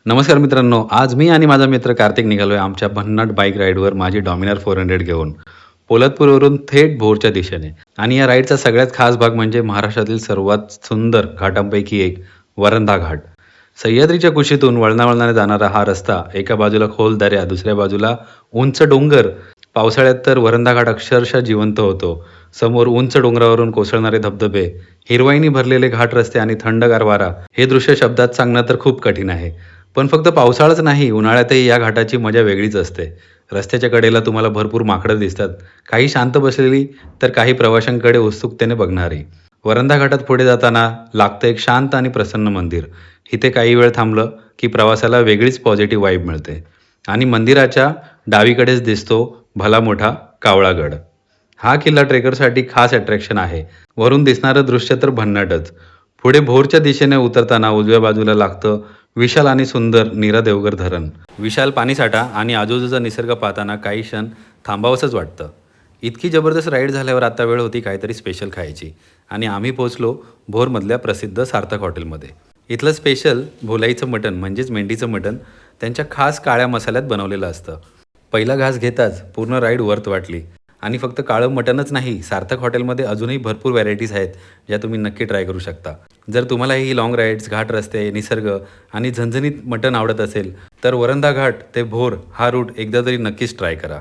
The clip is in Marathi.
नमस्कार मित्रांनो, आज मी आणि माझा मित्र कार्तिक निघालोय आमच्या भन्नाट बाईक राईडवर माझी डॉमिनर 400 घेऊन पोलादपूरवरून थेट भोरच्या दिशेने. आणि या राईडचा सगळ्यात खास भाग म्हणजे महाराष्ट्रातील सर्वात सुंदर घाटांपैकी एक वरंधा घाट. सह्याद्रीच्या कुशीतून वळणावळणाने जाणारा हा रस्ता, एका बाजूला खोल दऱ्या, दुसऱ्या बाजूला उंच डोंगर. पावसाळ्यात तर वरंधा घाट अक्षरशः जिवंत होतो. समोर उंच डोंगरावरून कोसळणारे धबधबे, हिरवाईने भरलेले घाट रस्ते आणि थंडगार वारा. हे दृश्य शब्दात सांगणं तर खूप कठीण आहे. पण फक्त पावसाळाच नाही, उन्हाळ्यातही या घाटाची मजा वेगळीच असते. रस्त्याच्या कडेला तुम्हाला भरपूर माकडं दिसतात, काही शांत बसलेली, तर काही प्रवाशांकडे उत्सुकतेने बघणारी. वरंधा घाटात पुढे जाताना लागतं एक शांत आणि प्रसन्न मंदिर. इथे काही वेळ थांबलं की प्रवासाला वेगळीच पॉझिटिव्ह वाईब मिळते. आणि मंदिराच्या डावीकडेच दिसतो भला मोठा कावळागड. हा किल्ला ट्रेकरसाठी खास अट्रॅक्शन आहे. वरून दिसणारं दृश्य तर भन्नाटच. पुढे भोरच्या दिशेने उतरताना उजव्या बाजूला लागतं विशाल आणि सुंदर नीरा देवगर धरण. विशाल पाणीसाठा आणि आजूबाजूचा निसर्ग पाहताना काही क्षण थांबावंसंच वाटतं. इतकी जबरदस्त राईड झाल्यावर आता वेळ होती काहीतरी स्पेशल खायची. आणि आम्ही पोचलो भोरमधल्या प्रसिद्ध सार्थक हॉटेलमध्ये. इथलं स्पेशल भोलाईचं मटण म्हणजेच मेंढीचं मटण त्यांच्या खास काळ्या मसाल्यात बनवलेलं असतं. पहिला घास घेताच पूर्ण राईड वर्थ वाटली. आणि फक्त काळं मटणच नाही, सार्थक हॉटेलमध्ये अजूनही भरपूर व्हरायटीज आहेत ज्या तुम्ही नक्की ट्राय करू शकता. जर तुम्हाला ही लाँग राईड्स, घाट रस्ते, निसर्ग आणि झणझणीत मटण आवडत असेल तर वरंधा घाट ते भोर हा रूट एकदा तरी नक्कीच ट्राय करा.